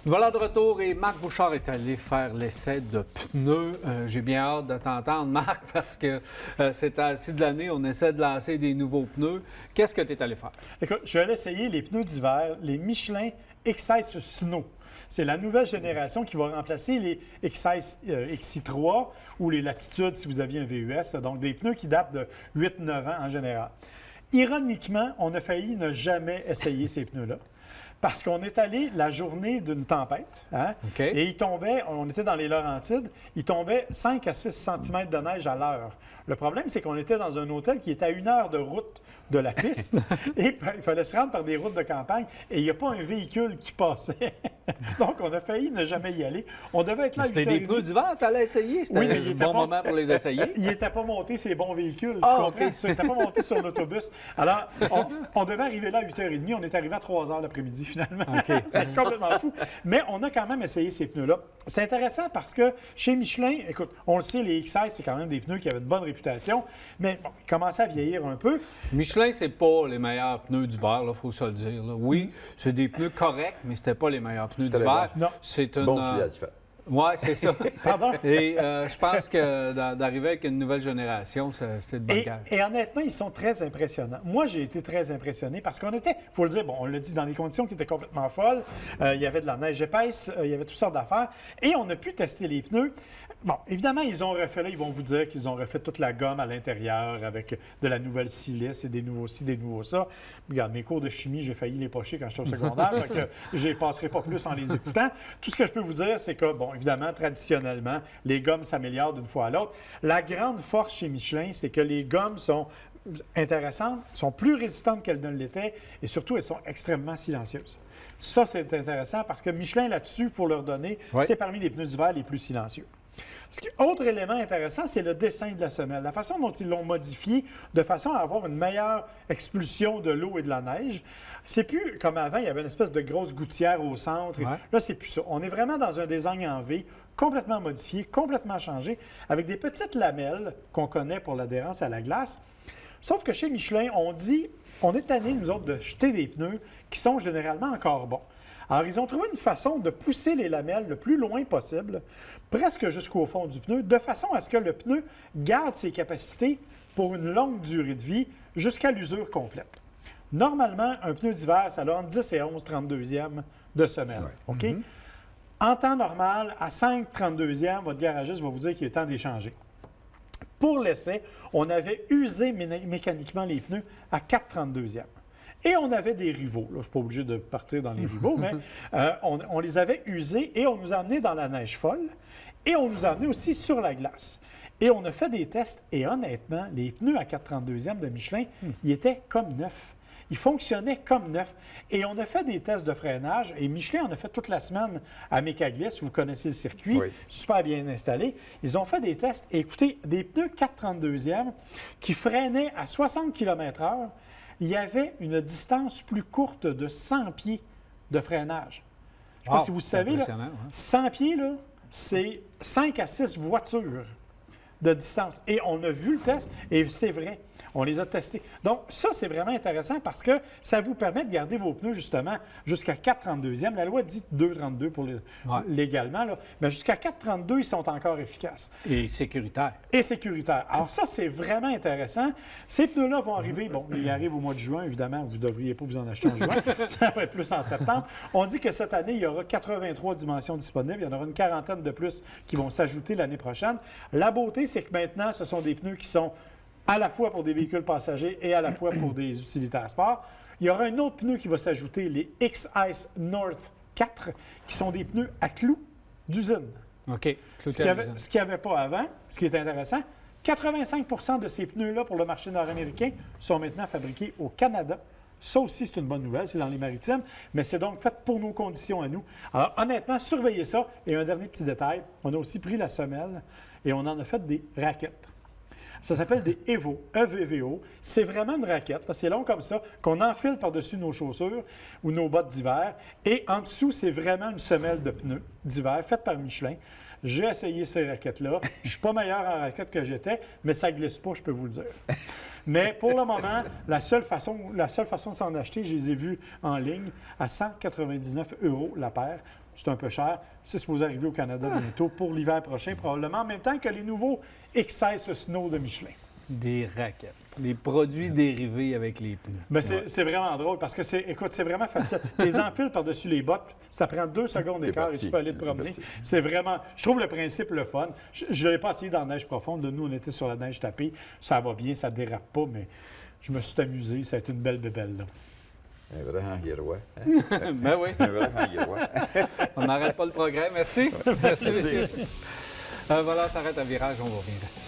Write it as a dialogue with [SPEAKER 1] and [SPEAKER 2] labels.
[SPEAKER 1] Voilà de retour et Marc Bouchard est allé faire l'essai de pneus. J'ai bien hâte de t'entendre, Marc, parce que c'est temps-ci de l'année, on essaie de lancer des nouveaux pneus. Qu'est-ce que tu es allé faire?
[SPEAKER 2] Écoute, je suis allé essayer les pneus d'hiver, les Michelin XS Snow. C'est la nouvelle génération qui va remplacer les XS XI3 ou les Latitude si vous aviez un VUS, donc des pneus qui datent de 8-9 ans en général. Ironiquement, on a failli ne jamais essayer ces pneus-là. Parce qu'on est allé la journée d'une tempête, hein,
[SPEAKER 1] Okay.
[SPEAKER 2] et il tombait, on était dans les Laurentides, il tombait 5 à 6 cm de neige à l'heure. Le problème, c'est qu'on était dans un hôtel qui est à 1 heure de route de la piste, et il fallait se rendre par des routes de campagne, et il n'y a pas un véhicule qui passait. Donc, on a failli ne jamais y aller. On devait être là à 8h30.
[SPEAKER 1] C'était des pneus d'hiver, tu allais essayer? C'était
[SPEAKER 2] Oui, mais
[SPEAKER 1] un bon moment pour les essayer?
[SPEAKER 2] Il n'était pas monté ces bons véhicules,
[SPEAKER 1] Ah,
[SPEAKER 2] tu comprends?
[SPEAKER 1] OK.
[SPEAKER 2] Il n'était pas monté sur l'autobus. Alors, on devait arriver là à 8h30, on est arrivé à 3h l'après-midi finalement.
[SPEAKER 1] OK.
[SPEAKER 2] C'est complètement fou. Mais on a quand même essayé ces pneus-là. C'est intéressant parce que chez Michelin, écoute, on le sait, les XS, c'est quand même des pneus qui avaient une bonne réputation, mais bon, ils commençaient à vieillir un peu.
[SPEAKER 1] Michelin, c'est pas les meilleurs pneus d'hiver, il faut se le dire. Là. Oui, c'est des pneus corrects, mais c'était pas les meilleurs pneus d'hiver.
[SPEAKER 2] Non.
[SPEAKER 1] C'est une...
[SPEAKER 3] Bon filage, fait.
[SPEAKER 1] Oui, c'est ça.
[SPEAKER 2] Pardon?
[SPEAKER 1] Et je pense que d'arriver avec une nouvelle génération, c'est de bonne guerre.
[SPEAKER 2] Et honnêtement, ils sont très impressionnants. Moi, j'ai été très impressionné parce qu'on était, il faut le dire, bon, on l'a dit, dans des conditions qui étaient complètement folles. Il y avait de la neige épaisse, il y avait toutes sortes d'affaires. Et on a pu tester les pneus. Bon, évidemment, ils ont refait, là, ils vont vous dire qu'ils ont refait toute la gomme à l'intérieur avec de la nouvelle silice et des nouveaux ci, des nouveaux ça. Regarde, mes cours de chimie, j'ai failli les pocher quand j'étais au secondaire, fait que je ne passerai pas plus en les écoutant. Tout ce que je peux vous dire, c'est que, bon, évidemment, traditionnellement, les gommes s'améliorent d'une fois à l'autre. La grande force chez Michelin, c'est que les gommes sont intéressantes, sont plus résistantes qu'elles ne l'étaient et surtout, elles sont extrêmement silencieuses. Ça, c'est intéressant parce que Michelin, là-dessus, il faut leur donner,
[SPEAKER 1] Ouais.
[SPEAKER 2] c'est parmi les pneus d'hiver les plus silencieux. Autre élément intéressant, c'est le dessin de la semelle. La façon dont ils l'ont modifié de façon à avoir une meilleure expulsion de l'eau et de la neige. C'est plus comme avant, il y avait une espèce de grosse gouttière au centre.
[SPEAKER 1] Ouais.
[SPEAKER 2] Là, c'est plus ça. On est vraiment dans un design en V, complètement modifié, complètement changé, avec des petites lamelles qu'on connaît pour l'adhérence à la glace. Sauf que chez Michelin, on est tanné, nous autres, de jeter des pneus qui sont généralement encore bons. Alors, ils ont trouvé une façon de pousser les lamelles le plus loin possible, presque jusqu'au fond du pneu, de façon à ce que le pneu garde ses capacités pour une longue durée de vie jusqu'à l'usure complète. Normalement, un pneu d'hiver, ça a entre 10 et 11 32e de semelle. OK? En temps normal, à 5 32e, votre garagiste va vous dire qu'il est temps d'échanger. Pour l'essai, on avait usé mécaniquement les pneus à 4 32e. Et on avait des rivaux. Là, je ne suis pas obligé de partir dans les rivaux, mais on les avait usés et on nous a amenés dans la neige folle et on nous a amenés aussi sur la glace. Et on a fait des tests et honnêtement, les pneus à 4,32e de Michelin, ils étaient comme neufs. Ils fonctionnaient comme neufs. Et on a fait des tests de freinage et Michelin en a fait toute la semaine à Mécaglis. Vous connaissez le circuit,
[SPEAKER 3] Oui.
[SPEAKER 2] super bien installé. Ils ont fait des tests et écoutez, des pneus 4,32e qui freinaient à 60 km/h. Il y avait une distance plus courte de 100 pieds de freinage. Je ne sais pas
[SPEAKER 1] Wow,
[SPEAKER 2] si vous
[SPEAKER 1] c'est
[SPEAKER 2] savez, là,
[SPEAKER 1] impressionnant, hein?
[SPEAKER 2] 100 pieds, là, c'est 5 à 6 voitures de distance. Et on a vu le test et c'est vrai. On les a testés. Donc, ça, c'est vraiment intéressant parce que ça vous permet de garder vos pneus, justement, jusqu'à 4,32e. La loi dit 2,32 pour légalement, là, mais jusqu'à 4,32, ils sont encore efficaces.
[SPEAKER 1] Et sécuritaire.
[SPEAKER 2] Et sécuritaire. Alors ça, c'est vraiment intéressant. Ces pneus-là vont arriver, bon, ils arrivent au mois de juin, évidemment, vous ne devriez pas vous en acheter en juin, ça va être plus en septembre. On dit que cette année, il y aura 83 dimensions disponibles, il y en aura une quarantaine de plus qui vont s'ajouter l'année prochaine. La beauté, c'est que maintenant, ce sont des pneus qui sont à la fois pour des véhicules passagers et à la fois pour des utilitaires sport. Il y aura un autre pneu qui va s'ajouter, les XICE North 4, qui sont des pneus à clous d'usine.
[SPEAKER 1] OK.
[SPEAKER 2] Ce qu'il n'y avait pas avant, ce qui est intéressant, 85 de ces pneus-là pour le marché nord-américain sont maintenant fabriqués au Canada. Ça aussi, c'est une bonne nouvelle, c'est dans les maritimes, mais c'est donc fait pour nos conditions à nous. Alors, honnêtement, surveillez ça. Et un dernier petit détail, on a aussi pris la semelle et on en a fait des raquettes. Ça s'appelle des EVO, E-V-V-O. C'est vraiment une raquette, là, c'est long comme ça, qu'on enfile par-dessus nos chaussures ou nos bottes d'hiver. Et en dessous, c'est vraiment une semelle de pneus d'hiver faite par Michelin. J'ai essayé ces raquettes-là. Je ne suis pas meilleur en raquette que j'étais, mais ça ne glisse pas, je peux vous le dire. Mais pour le moment, la seule façon de s'en acheter, je les ai vues en ligne à 199 € la paire. c'est un peu cher. C'est supposé arriver au Canada bientôt pour l'hiver prochain, probablement en même temps que les nouveaux XS Snow de Michelin.
[SPEAKER 1] Des raquettes. Des produits dérivés avec les pneus.
[SPEAKER 2] Ben, c'est vraiment drôle parce que écoute, c'est vraiment facile. Les enfiles par-dessus les bottes, ça prend 2 secondes d'écart et tu peux aller te promener. C'est vraiment, je trouve le principe le fun. Je ne l'ai pas essayé dans la neige profonde. Là, nous, on était sur la neige tapée. Ça va bien, ça ne dérape pas, mais je me suis amusé. Ça a été une belle bébelle. Là.
[SPEAKER 3] Un vrai Hanguirois.
[SPEAKER 1] Ben oui.
[SPEAKER 3] Un vrai Hanguirois.
[SPEAKER 1] On n'arrête pas le progrès. Merci. Merci, messieurs. Voilà, ça arrête à virage. On va bien rester.